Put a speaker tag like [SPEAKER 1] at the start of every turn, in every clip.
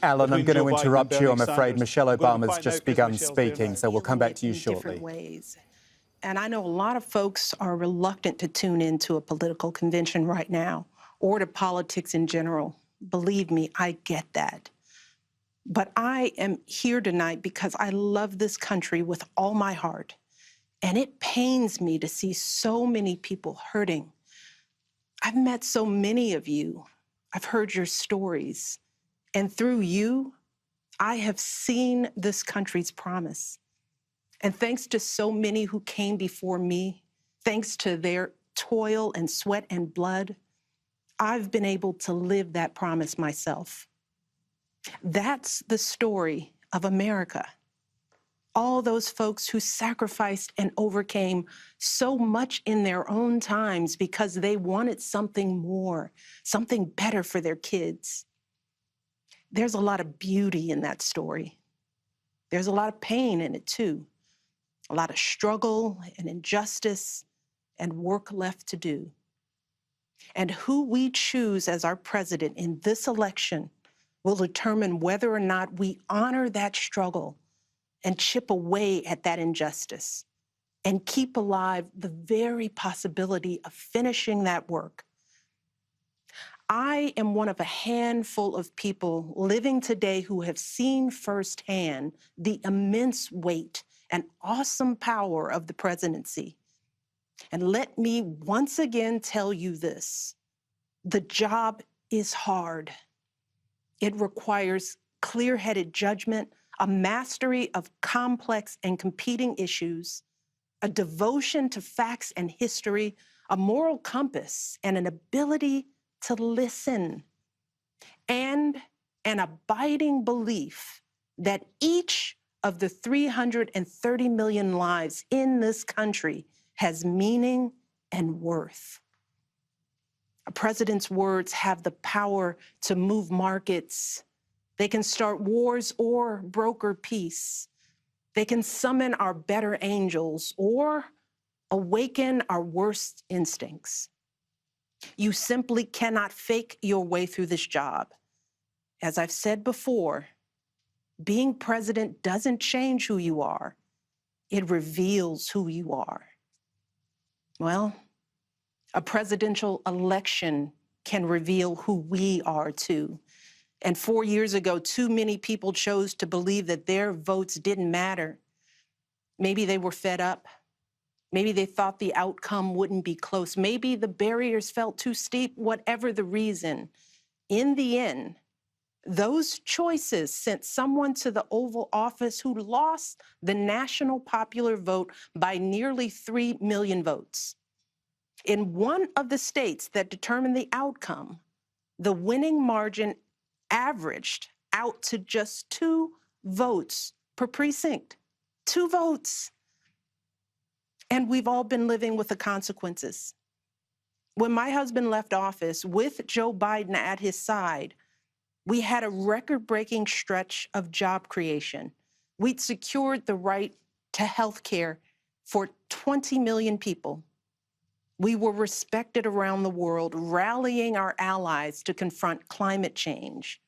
[SPEAKER 1] Alan, I'm going to interrupt you. I'm afraid Michelle Obama's just begun speaking, so we'll come back to you shortly.
[SPEAKER 2] Ways. And I know a lot of folks are reluctant to tune into a political convention right now or to politics in general. Believe me, I get that. But I am here tonight because I love this country with all my heart. And it pains me to see so many people hurting. I've met so many of you. I've heard your stories. And through you, I have seen this country's promise. And thanks to so many who came before me, thanks to their toil and sweat and blood, I've been able to live that promise myself. That's the story of America. All those folks who sacrificed and overcame so much in their own times because they wanted something more, something better for their kids. There's a lot of beauty in that story. There's a lot of pain in it too. A lot of struggle and injustice and work left to do. And who we choose as our president in this election will determine whether or not we honor that struggle and chip away at that injustice and keep alive the very possibility of finishing that work. I am one of a handful of people living today who have seen firsthand the immense weight and awesome power of the presidency. And let me once again tell you this: the job is hard. It requires clear-headed judgment, a mastery of complex and competing issues, a devotion to facts and history, a moral compass, and an ability to listen, and an abiding belief that each of the 330 million lives in this country has meaning and worth. A president's words have the power to move markets. They can start wars or broker peace. They can summon our better angels or awaken our worst instincts. You simply cannot fake your way through this job. As I've said before, being president doesn't change who you are. It reveals who you are. Well, a presidential election can reveal who we are too. And 4 years ago, too many people chose to believe that their votes didn't matter. Maybe they were fed up. Maybe they thought the outcome wouldn't be close. Maybe the barriers felt too steep, whatever the reason. In the end, those choices sent someone to the Oval Office who lost the national popular vote by nearly 3 million votes. In one of the states that determined the outcome, the winning margin averaged out to just 2 votes per precinct. 2 votes. And we've all been living with the consequences. When my husband left office with Joe Biden at his side, we had a record-breaking stretch of job creation. We'd secured the right to health care for 20 million people. We were respected around the world, rallying our allies to confront climate change.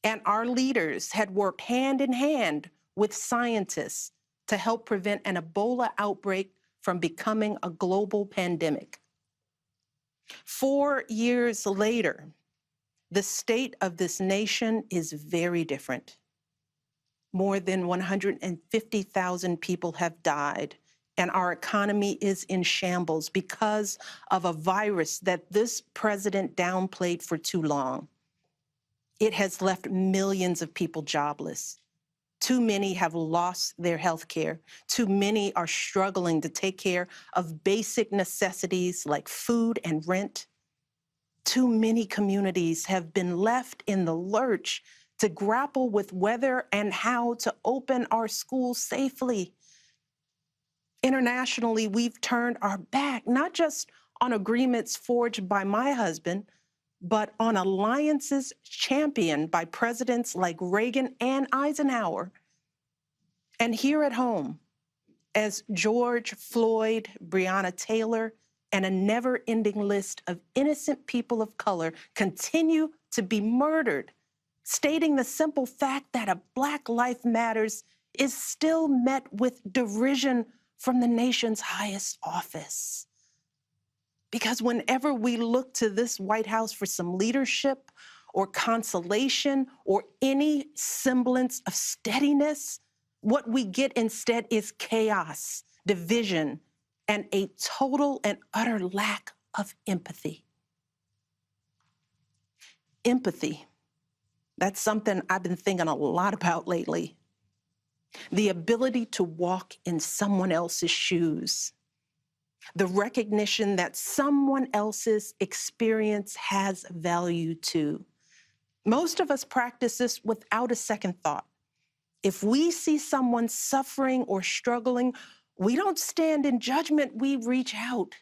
[SPEAKER 2] And our leaders had worked hand in hand with scientists to help prevent an Ebola outbreak from becoming a global pandemic. 4 years later, the state of this nation is very different. More than 150,000 people have died, and our economy is in shambles because of a virus that this president downplayed for too long. It has left millions of people jobless. Too many have lost their health care. Too many are struggling to take care of basic necessities like food and rent. Too many communities have been left in the lurch to grapple with whether and how to open our schools safely. Internationally, we've turned our back, not just on agreements forged by my husband, but on alliances championed by presidents like Reagan and Eisenhower. And here at home, as George Floyd, Breonna Taylor, and a never-ending list of innocent people of color continue to be murdered, stating the simple fact that a Black life matters is still met with derision from the nation's highest office. Because whenever we look to this White House for some leadership or consolation or any semblance of steadiness, what we get instead is chaos, division, and a total and utter lack of empathy. Empathy. That's something I've been thinking a lot about lately. The ability to walk in someone else's shoes. The recognition that someone else's experience has value too. Most of us practice this without a second thought. If we see someone suffering or struggling, we don't stand in judgment, we reach out.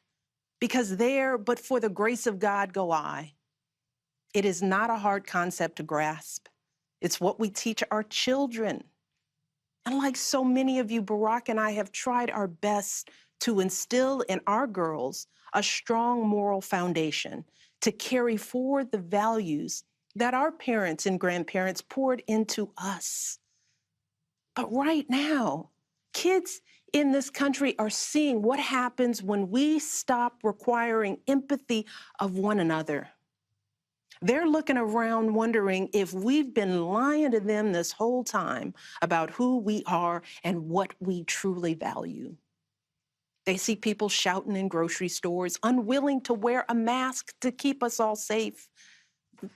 [SPEAKER 2] Because there, but for the grace of God, go I. It is not a hard concept to grasp. It's what we teach our children. And like so many of you, Barack and I have tried our best to instill in our girls a strong moral foundation to carry forward the values that our parents and grandparents poured into us. But right now, kids in this country are seeing what happens when we stop requiring empathy of one another. They're looking around wondering if we've been lying to them this whole time about who we are and what we truly value. They see people shouting in grocery stores, unwilling to wear a mask to keep us all safe.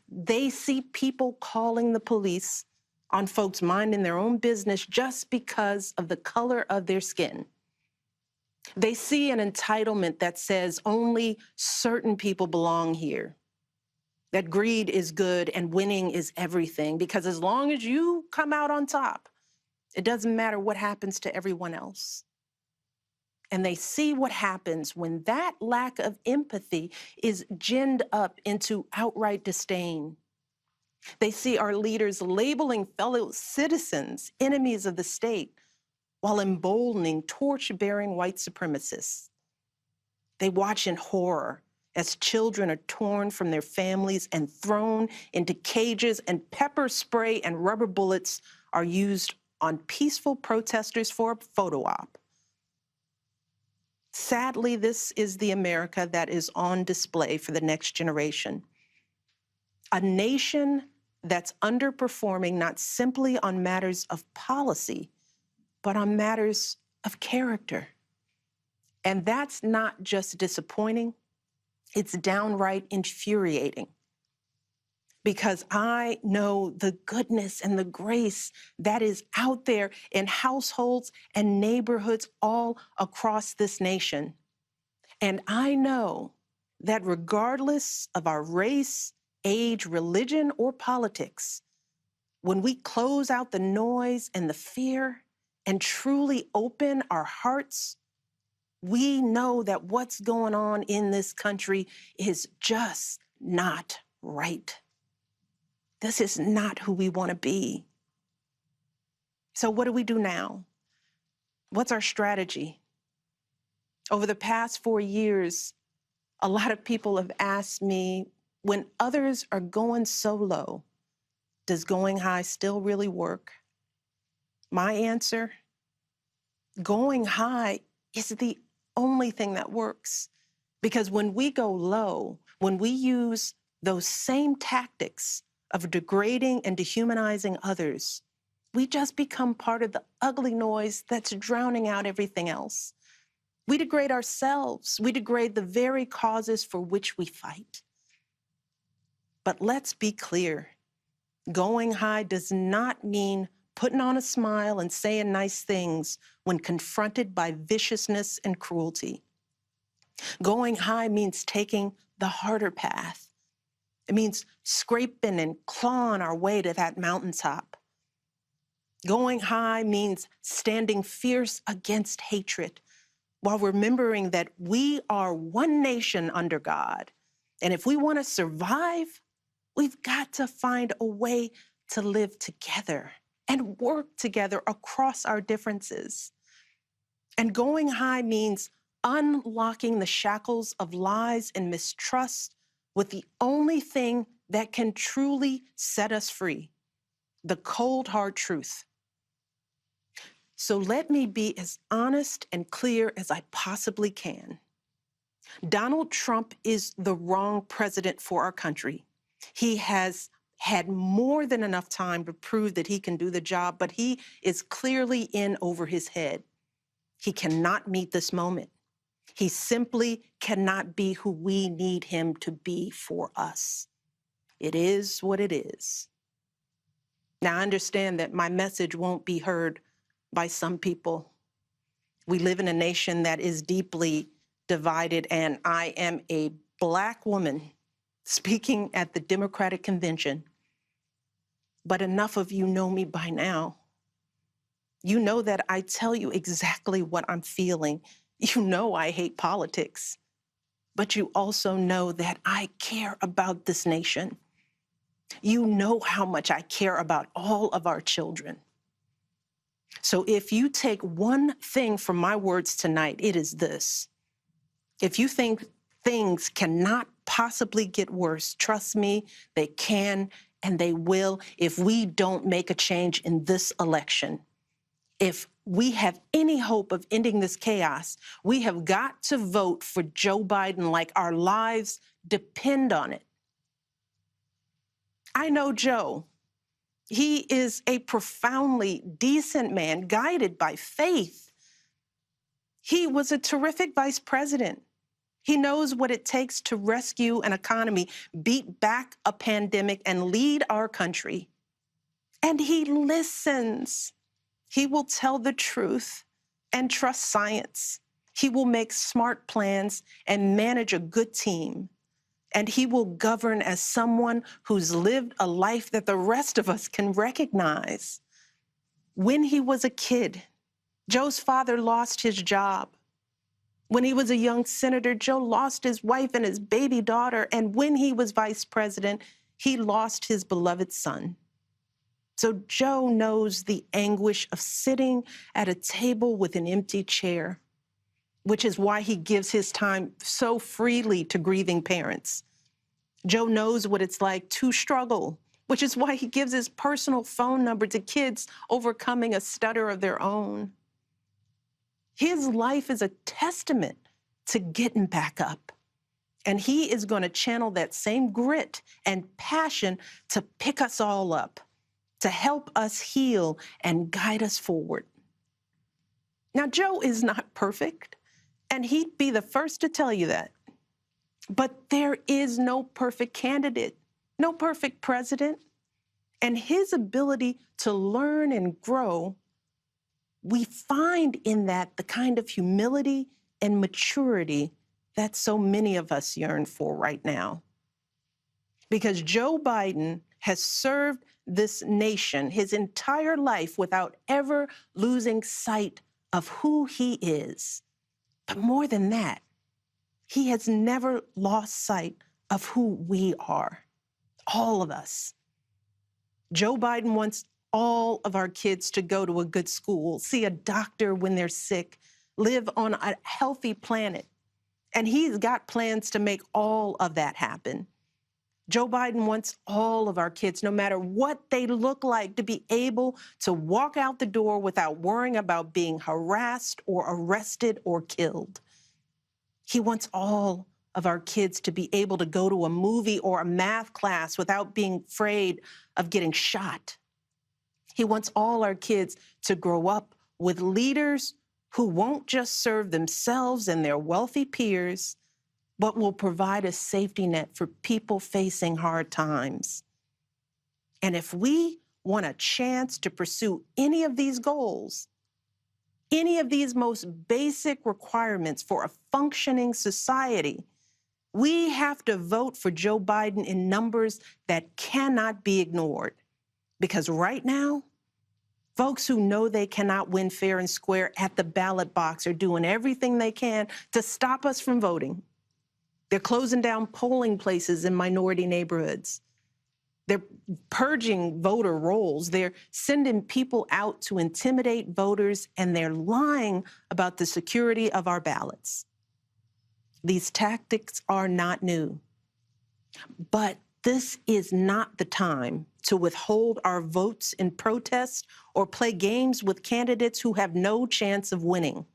[SPEAKER 2] They see people calling the police on folks minding their own business just because of the color of their skin. They see an entitlement that says only certain people belong here. That greed is good and winning is everything, because as long as you come out on top, it doesn't matter what happens to everyone else. And they see what happens when that lack of empathy is ginned up into outright disdain. They see our leaders labeling fellow citizens enemies of the state while emboldening torch-bearing white supremacists. They watch in horror as children are torn from their families and thrown into cages, and pepper spray and rubber bullets are used on peaceful protesters for a photo op. Sadly, this is the America that is on display for the next generation. A nation that's underperforming not simply on matters of policy, but on matters of character. And that's not just disappointing, it's downright infuriating. Because I know the goodness and the grace that is out there in households and neighborhoods all across this nation. And I know that regardless of our race, age, religion, or politics, when we close out the noise and the fear and truly open our hearts, we know that what's going on in this country is just not right. This is not who we want to be. So what do we do now? What's our strategy? Over the past 4 years, a lot of people have asked me, when others are going so low, does going high still really work? My answer, going high is the only thing that works. Because when we go low, when we use those same tactics of degrading and dehumanizing others, we just become part of the ugly noise that's drowning out everything else. We degrade ourselves. We degrade the very causes for which we fight. But let's be clear. Going high does not mean putting on a smile and saying nice things when confronted by viciousness and cruelty. Going high means taking the harder path. It means scraping and clawing our way to that mountaintop. Going high means standing fierce against hatred while remembering that we are one nation under God. And if we want to survive, we've got to find a way to live together and work together across our differences. And going high means unlocking the shackles of lies and mistrust with the only thing that can truly set us free: the cold, hard truth. So let me be as honest and clear as I possibly can. Donald Trump is the wrong president for our country. He has had more than enough time to prove that he can do the job, but he is clearly in over his head. He cannot meet this moment. He simply cannot be who we need him to be for us. It is what it is. Now, I understand that my message won't be heard by some people. We live in a nation that is deeply divided, and I am a Black woman speaking at the Democratic Convention. But enough of you know me by now. You know that I tell you exactly what I'm feeling. You know I hate politics, but you also know that I care about this nation. You know how much I care about all of our children. So if you take one thing from my words tonight, it is this. If you think things cannot possibly get worse, trust me, they can and they will if we don't make a change in this election. If we have any hope of ending this chaos, we have got to vote for Joe Biden like our lives depend on it. I know Joe. He is a profoundly decent man, guided by faith. He was a terrific vice president. He knows what it takes to rescue an economy, beat back a pandemic, and lead our country. And he listens. He will tell the truth and trust science. He will make smart plans and manage a good team. And he will govern as someone who's lived a life that the rest of us can recognize. When he was a kid, Joe's father lost his job. When he was a young senator, Joe lost his wife and his baby daughter. And when he was vice president, he lost his beloved son. So Joe knows the anguish of sitting at a table with an empty chair, which is why he gives his time so freely to grieving parents. Joe knows what it's like to struggle, which is why he gives his personal phone number to kids overcoming a stutter of their own. His life is a testament to getting back up. And he is going to channel that same grit and passion to pick us all up, to help us heal and guide us forward. Now, Joe is not perfect, and he'd be the first to tell you that. But there is no perfect candidate, no perfect president. And his ability to learn and grow, we find in that the kind of humility and maturity that so many of us yearn for right now. Because Joe Biden has served this nation his entire life without ever losing sight of who he is. But more than that, he has never lost sight of who we are, all of us. Joe Biden wants all of our kids to go to a good school, see a doctor when they're sick, live on a healthy planet. And he's got plans to make all of that happen. Joe Biden wants all of our kids, no matter what they look like, to be able to walk out the door without worrying about being harassed or arrested or killed. He wants all of our kids to be able to go to a movie or a math class without being afraid of getting shot. He wants all our kids to grow up with leaders who won't just serve themselves and their wealthy peers, but will provide a safety net for people facing hard times. And if we want a chance to pursue any of these goals, any of these most basic requirements for a functioning society, we have to vote for Joe Biden in numbers that cannot be ignored. Because right now, folks who know they cannot win fair and square at the ballot box are doing everything they can to stop us from voting. They're closing down polling places in minority neighborhoods. They're purging voter rolls. They're sending people out to intimidate voters, and they're lying about the security of our ballots. These tactics are not new. But This is not the time to withhold our votes in protest or play games with candidates who have no chance of winning.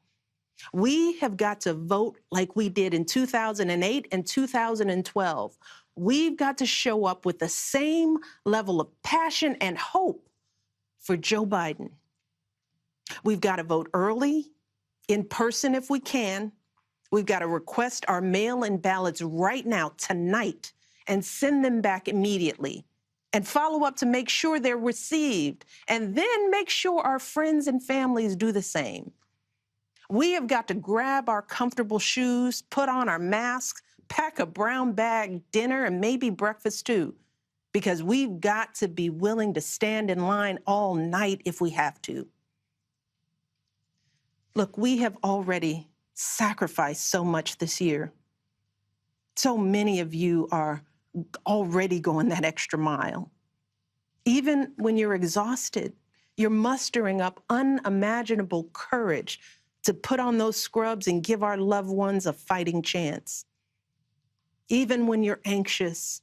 [SPEAKER 2] We have got to vote like we did in 2008 and 2012. We've got to show up with the same level of passion and hope for Joe Biden. We've got to vote early, in person if we can. We've got to request our mail-in ballots right now, tonight, and send them back immediately, and follow up to make sure they're received, and then make sure our friends and families do the same. We have got to grab our comfortable shoes, put on our masks, pack a brown bag dinner, and maybe breakfast too, because we've got to be willing to stand in line all night if we have to. Look, we have already sacrificed so much this year. So many of you are already going that extra mile. Even when you're exhausted, you're mustering up unimaginable courage to put on those scrubs and give our loved ones a fighting chance. Even when you're anxious,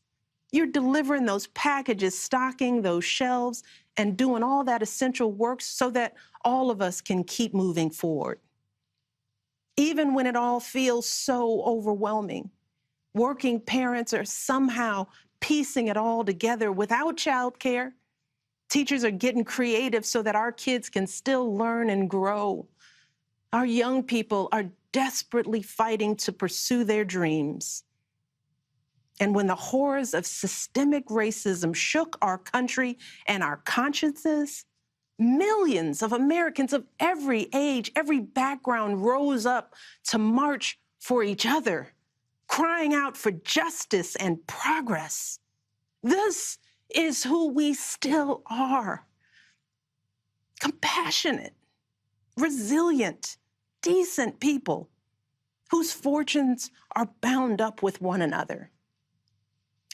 [SPEAKER 2] you're delivering those packages, stocking those shelves, and doing all that essential work so that all of us can keep moving forward. Even when it all feels so overwhelming, working parents are somehow piecing it all together without childcare. Teachers are getting creative so that our kids can still learn and grow. Our young people are desperately fighting to pursue their dreams. And when the horrors of systemic racism shook our country and our consciences, millions of Americans of every age, every background rose up to march for each other, crying out for justice and progress. This is who we still are. Compassionate, resilient, decent people whose fortunes are bound up with one another.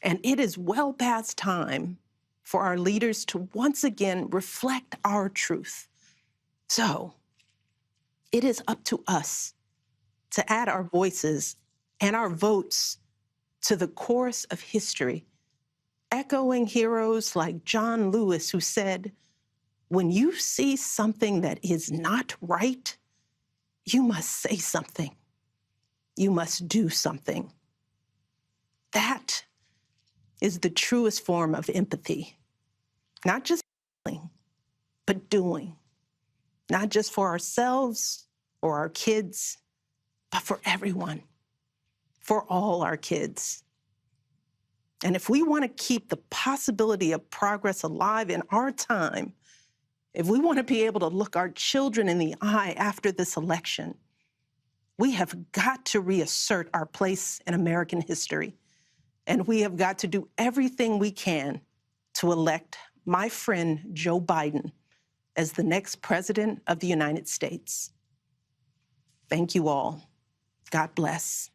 [SPEAKER 2] And it is well past time for our leaders to once again reflect our truth. So it is up to us to add our voices and our votes to the course of history, echoing heroes like John Lewis, who said, "When you see something that is not right, you must say something. You must do something." That is the truest form of empathy. Not just feeling, but doing. Not just for ourselves or our kids, but for everyone, for all our kids. And if we want to keep the possibility of progress alive in our time, if we want to be able to look our children in the eye after this election, we have got to reassert our place in American history. And we have got to do everything we can to elect my friend Joe Biden as the next president of the United States. Thank you all. God bless.